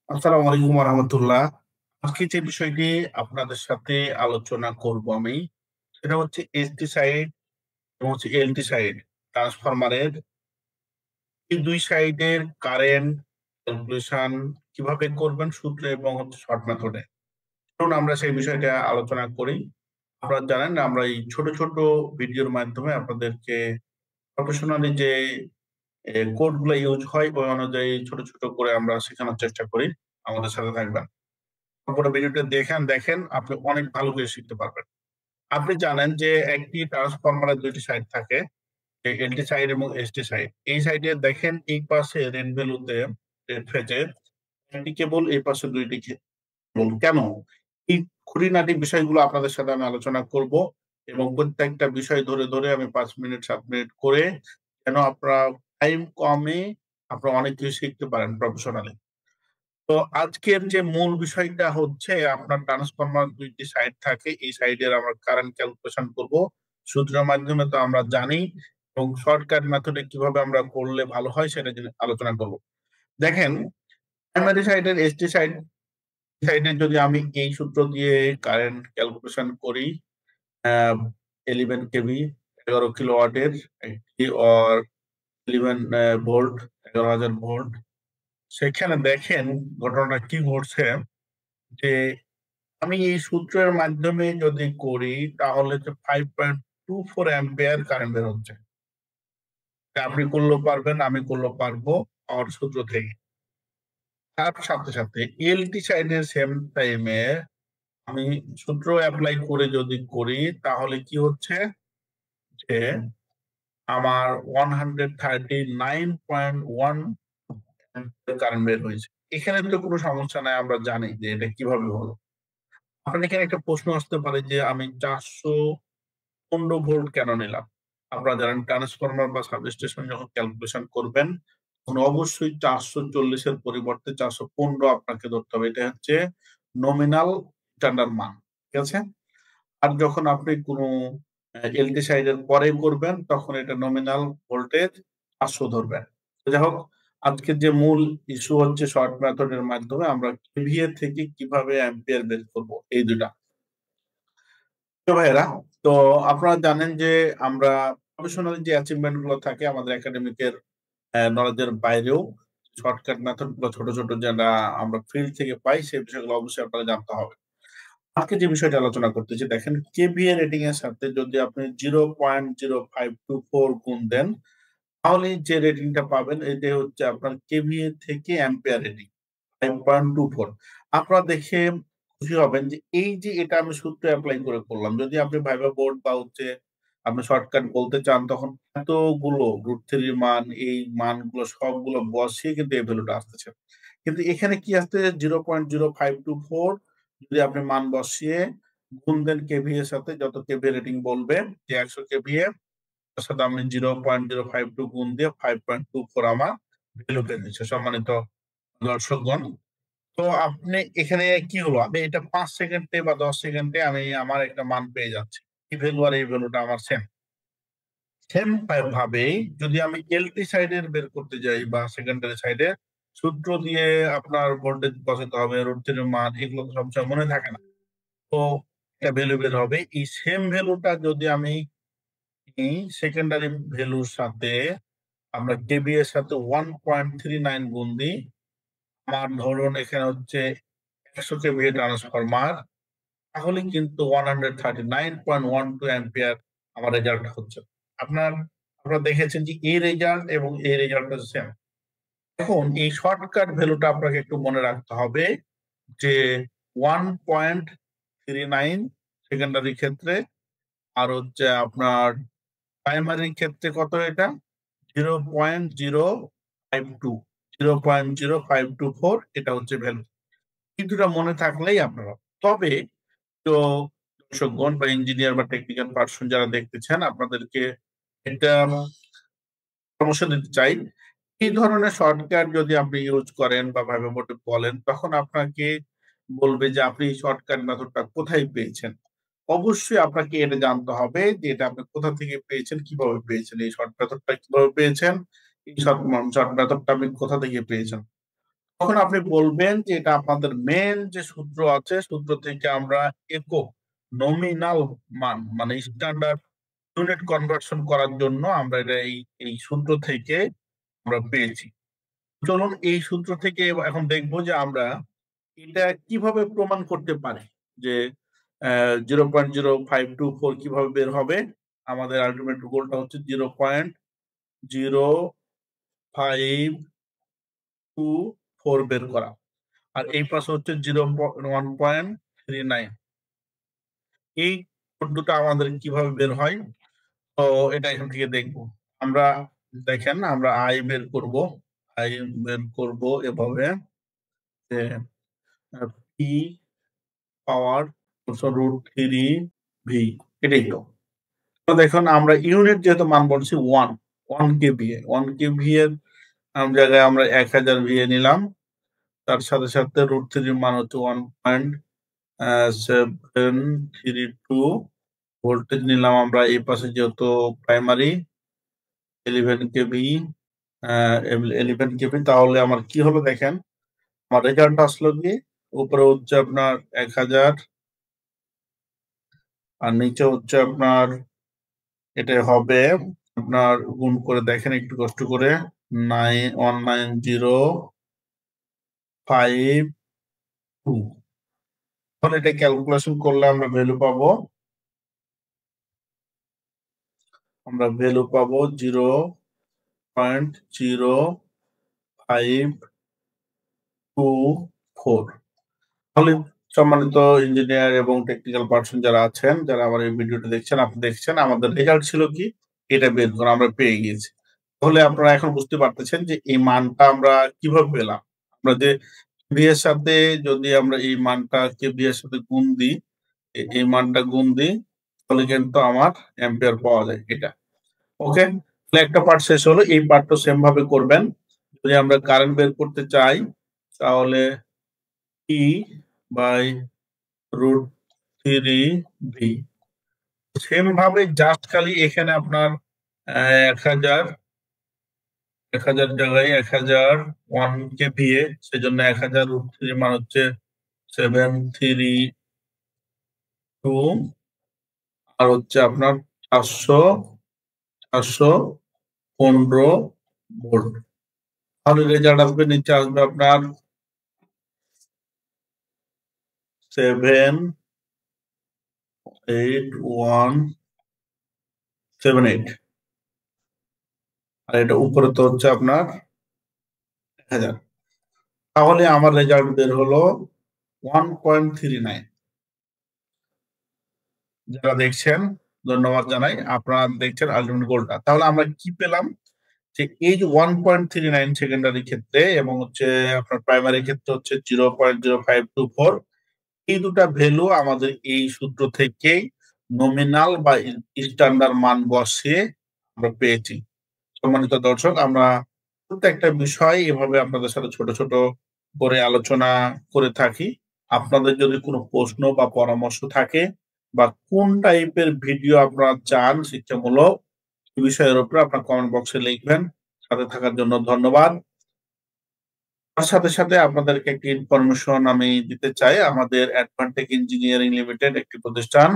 আসসালামু আলাইকুম রহমতুল্লাহ। আজকে যে বিষয়টি আপনাদের সাথে আলোচনা করব আমি, সেটা হচ্ছে এসটি সাইড এবং হচ্ছে এলটি সাইড ট্রান্সফরমারের এই দুই সাইডের কারেন্ট ক্যালকুলেশন কিভাবে করবেন সূত্রে এবং হচ্ছে শর্ট মেথডে। চলুন আমরা সেই বিষয়টা আলোচনা করি। আপনারা জানেন আমরা এই ছোট ছোট ভিডিওর মাধ্যমে আপনাদেরকে প্রফেশনালি যে কোড গুলো ইউজ হয় ওই অনুযায়ী ছোট ছোট করে আমরা শেখানোর চেষ্টা করি। আমাদের সাথে থাকবেন, পুরো ভিডিওটা দেখেন আপনি অনেক ভালো করে শিখতে পারবেন। আপনি জানেন যে একটি ট্রান্সফরমারের দুইটি সাইড থাকে, এলটি সাইড এবং এসটি সাইড। এই সাইডে দেখেন এই পাশে রেড ভ্যালুতে রেড ফেজে একটি কেবল, এই পাশে দুইটি কেবল। কেন? এই খুঁটিনাটি বিষয়গুলো আপনাদের সাথে আমি আলোচনা করব এবং প্রত্যেকটা বিষয় ধরে ধরে আমি 5 মিনিট 7 মিনিট করে, যেন আপনারা টাইম কমে আপনারা অনেক কিছু শিখতে পারেন প্রফেশনালি। তো আজকের যে মূল বিষয়টা হচ্ছে, আপনার ট্রান্সফরমার দুইটি সাইড থাকে, এই সাইডের আমরা কারেন্ট ক্যালকুলেশন করব সূত্রের মাধ্যমে, তো আমরা জানি, এবং শর্টকাট মেথডে কিভাবে আমরা করলে ভালো হয় সেটা আলোচনা করব। দেখেন, প্রাইমারি সাইডের এসটি সাইডে যদি আমি এই সূত্র দিয়ে কারেন্ট ক্যালকুলেশন করি, 11 কেভি 11 কিলোওয়াটের একটি অর 11 ভোল্ট 11,000 ভোল্ট, সেখানে দেখেন ঘটনাটা কি ঘটছে। যে আমি এই সূত্রের মাধ্যমে যদি করি তাহলে যে 5.24 অ্যাম্পিয়ার কারেন্ট বের হচ্ছে। তা আপনি করলেও পারবেন, আমি করলেও পারবো পাওয়ার সূত্র থেকে। তার সাথে সাথে এলটি সাইডের সেম টাইমে আমি সূত্র অ্যাপ্লাই করে যদি করি তাহলে কি হচ্ছে, যে আমার 139.1 কারেন্ট বের হয়েছে। এখানে তো কোনো সমস্যা নাই, আমরা জানি যে এটা কিভাবে হলো। আপনার এখানে একটা প্রশ্ন আসতে পারে যে আমি 415 ভোল্ট কেন নিলাম। আপনারা জানেন ট্রান্সফরমার বা সাবস্টেশন যখন ক্যালকুলেশন করবেন তখন অবশ্যই 440-এর পরিবর্তে 415 আপনাকে ধরতে হবে। এটা হচ্ছে নমিনাল স্ট্যান্ডার্ড মান, ঠিক আছে। আর যখন আপনি কোনো এলটি সাইডের পরে করবেন তখন এটা নমিনাল ভোল্টেজ 500 ধরবেন। তো যাই হোক, আজকের যে মূল ইস্যু হচ্ছে শর্ট মেথডের মাধ্যমে আমরা কেভিএ থেকে কিভাবে অ্যাম্পিয়ার বের করব, এই দুটা। তো ভাইয়েরা, তো আপনারা জানেন যে আমরা প্রফেশনাল যে অ্যাচিভমেন্ট গুলো থাকে আমাদের একাডেমিকের নলেজের বাইরেও শর্টকাট মেথড গুলো ছোট ছোট যেটা আমরা ফিল্ড থেকে পাই সেই বিষয়গুলো অবশ্যই আপনারা জানতে হবে। আজকে যে বিষয়টা আলোচনা করতেছি, দেখেন কেভিএ রেটিং এর সাথে যদি আপনি 0.0524 গুণ দেন তাহলে যে রেটিংটা পাবেন এটা হচ্ছে আপনার কেভিএ থেকে অ্যাম্পিয়ার রেটিং 5.24। আপনারা দেখে খুশি হবেন যে এই যে এটা আমি সূত্র অ্যাপ্লাই করে করলাম। যদি আপনি ভাইবা বোর্ড বা হচ্ছে আপনি শর্টকাট বলতে চান তখন এতগুলো √3 মান, এই মানগুলো সবগুলো বসিয়ে কিন্তু এই ভ্যালুটা আসতেছে। কিন্তু এখানে কি আসছে, 0.0524 যদি আপনি মান বসিয়ে গুণ দেন কেভি এর সাথে, যত কেভি রেটিং বলবে যে 100 কেভিএ, তার সাথে আমি 0.052 গুণ দিয়ে 5.24 আমার ভ্যালু পেয়ে দিচ্ছে। সম্মানিত দর্শকগণ, তো আপনি এখানে কি হলো, আমি এটা 5 সেকেন্ডে বা 10 সেকেন্ডে আমি আমার একটা মান পেয়ে যাচ্ছি। এই ভ্যালু আর এই ভ্যালুটা আমার সেম সেম ভাবে যদি আমি এলটি সাইডের বের করতে যাই বা সেকেন্ডারি সাইডে, সূত্র দিয়ে আপনার ভোল্টেজ বসাতে হবে, রোধের মান, এগুলো তো সবসময় মনে থাকে না। তো একটা ভ্যালু বের হবে, এই সেম ভ্যালুটা যদি আমি এই সেকেন্ডারি ভ্যালুর সাথে আমরা কেবি এর সাথে 1.39 গুণ দিই, আমার ধরুন এখানে হচ্ছে 100 কেভি ট্রান্সফরমার, তাহলে কিন্তু 139.12 অ্যাম্পিয়ার আমার রেজাল্ট হচ্ছে। আপনার আপনারা দেখেছেন যে এই রেজাল্ট এবং এই রেজাল্টটা সেম। এখন এই শর্টকাট ভ্যালুটা আপনাকে একটু মনে রাখতে হবে যে 1.39 সেকেন্ডারি ক্ষেত্রে, আর হচ্ছে আপনার প্রাইমারির ক্ষেত্রে কত, এটা 0.052, 0.0524, এটা হচ্ছে ভ্যালু। কিছুটা মনে থাকলেই আপনারা, তবে তো দর্শকগণ বা ইঞ্জিনিয়ার বা টেকনিক্যাল পার্সন যারা দেখতেছেন আপনাদেরকে একটা পরামর্শ দিতে চাই। এই ধরনের শর্টকাট যদি আপনি ইউজ করেন বা ভাইবা বোর্ডে বলেন তখন আপনাকে বলবে যে আপনি এই শর্টকাট মেথডটা কোথায় পেয়েছেন। অবশ্যই আপনাকে এটা জানতে হবে যে এটা আপনি কোথা থেকে পেয়েছেন, কিভাবে পেয়েছেন, এই শর্ট মেথডটা কিভাবে পেয়েছেন, এই শর্ট মেথডটা আপনি কোথা থেকে পেয়েছেন। তখন আপনি বলবেন যে এটা আপনাদের মেন যে সূত্র আছে, সূত্র থেকে আমরা একক নমিনাল মান মানে স্ট্যান্ডার্ড ইউনিট কনভার্সন করার জন্য আমরা এটা এই সূত্র থেকে আমরা পেয়েছি। চলুন এই সূত্র থেকে এখন দেখবো যে আমরা এটা কিভাবে প্রমাণ করতে পারি যে 0.0524 কিভাবে বের হবে। আমাদের আলটিমেট গোলটা হচ্ছে 0.0524 বের করা, আর এই পাশে হচ্ছে 1.39। এই দুটো আমাদের কিভাবে বের হয়, তো এটা এখান থেকে দেখবো আমরা। দেখেন আমরা আই বের করব, আই বের করব এভাবে যে পি পাওয়ার √3 ভি, এটাই তো। তো দেখুন আমরা ইউনিট যেহেতু মান বলছি 1 কেভিএ এর জায়গায় আমরা 1000 ভিএ নিলাম, তার সাথে সাথে √3 মান হচ্ছে 1.732 ভোল্টেজ নিলাম আমরা এই পাশে যেহেতু প্রাইমারি 11 কেভি, 11 কেভি। তাহলে আমার কি হলো দেখেন, আমার রেজাল্ট আসলো কি উপরে হচ্ছে আপনার 1000 আর নিচে হচ্ছে আপনার এটা হবে আপনার গুণ করে দেখেন একটু কষ্ট করে 19052। তাহলে এটা ক্যালকুলেশন করলে আমরা ভ্যালু পাবো 0.0524। তাহলে সম্মানিত ইঞ্জিনিয়ার এবং টেকনিক্যাল পার্সন যারা আছেন, যারা আমার এই ভিডিওটা দেখছেন, আপনি দেখছেন আমাদের রেজাল্ট ছিল কি এটা বের করে আমরা পেয়ে গিয়েছি। তাহলে আপনারা এখন বুঝতে পারতেছেন যে এই মানটা আমরা কিভাবে পেলাম। আমরা যে কেভি এর সাথে যদি আমরা এই মানটা কেভি এর সাথে গুণ দিই, এই মানটা গুণ দিই, তাহলে কিন্তু আমার অ্যাম্পিয়ার পাওয়া যায় এটা। ওকে, তাহলে একটা পার্ট শেষ হলো, এই পার্টটা সেম ভাবে করবেন। যদি আমরা কারেন্ট বের করতে চাই তাহলে ই বাই √3 ভি। সেম ভাবে জাস্ট খালি এখানে আপনার 1000 জায়গায় 1000 1 কেভিএ, সেজন্য 1000 √3 মান হচ্ছে 732, আর হচ্ছে আপনার 415 ভোল্ট। তাহলে রেজাল্ট আসবে, নিচে আসবে আপনার 78178, আর এটা উপরে তো হচ্ছে আপনার 1000। তাহলে আমার রেজাল্ট বের হলো 1.39। যারা দেখছেন ধন্যবাদ জানাই, আপনারা দেখছেন আলটিমেট গোলটা। তাহলে আমরা কি পেলাম যে এই যে 1.39 সেকেন্ডারি ক্ষেত্রে এবং হচ্ছে আপনার প্রাইমারি ক্ষেত্রে হচ্ছে 0.0524, এই দুটা ভ্যালু আমাদের এই সূত্র থেকেই নমিনাল বা স্ট্যান্ডার্ড মান বসিয়ে আমরা পেয়েছি। সম্মানিত দর্শক, আমরা প্রত্যেকটা বিষয় এভাবে আপনাদের সাথে ছোট ছোট করে আলোচনা করে থাকি। আপনাদের যদি কোনো প্রশ্ন বা পরামর্শ থাকে বা কোন টাইপের ভিডিও আপনারা চান শিক্ষামূলক, এই বিষয়ের উপর আপনার কমেন্ট বক্সে লিখবেন। সাথে থাকার জন্য ধন্যবাদ। তার সাথে সাথে আপনাদেরকে একটি ইনফরমেশন আমি দিতে চাই। আমাদের অ্যাডভান্টেক ইঞ্জিনিয়ারিং লিমিটেড একটি প্রতিষ্ঠান,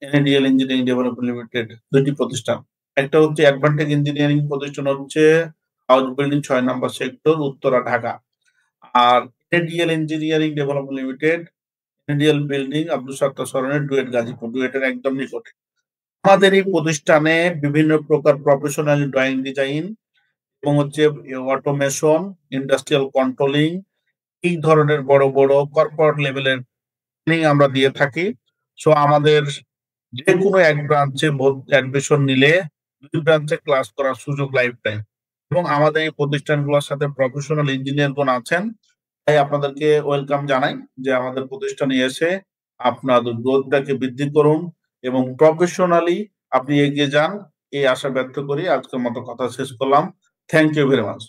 এনএডিএল ইঞ্জিনিয়ারিং ডেভেলপমেন্ট লিমিটেড দুটি প্রতিষ্ঠান। একটা হচ্ছে অ্যাডভান্টেক ইঞ্জিনিয়ারিং প্রতিষ্ঠান হচ্ছে house building 6 number sector, Uttara, Dhaka. আর NADL engineering development limited, NADL building, Abdul Sattar Sarani, DUET, Gazipur. ডুয়েটের একদম নিকটে। আমাদের এই প্রতিষ্ঠানে বিভিন্ন প্রকার প্রফেশনাল ড্রয়িং ডিজাইন এবং হচ্ছে অটোমেশন, ইন্ডাস্ট্রিয়াল কন্ট্রোলিং, এই ধরনের বড় বড় কর্পোরেট লেভেলের ট্রেনিং আমরা দিয়ে থাকি। সো আমাদের যে কোনো এক ব্রাঞ্চে অ্যাডমিশন নিলে 2 ব্রাঞ্চে ক্লাস করার সুযোগ লাইফ টাইম। এবং আমাদের এই প্রতিষ্ঠানগুলোর সাথে প্রফেশনাল ইঞ্জিনিয়ারগণ আছেন, তাই আপনাদেরকে ওয়েলকাম জানাই যে আমাদের প্রতিষ্ঠানে এসে আপনাদের গ্রোথটাকে বৃদ্ধি করুন এবং প্রফেশনালি আপনি এগিয়ে যান, এই আশা ব্যক্ত করি আজকের মতো কথা শেষ করলাম। Thank you very much.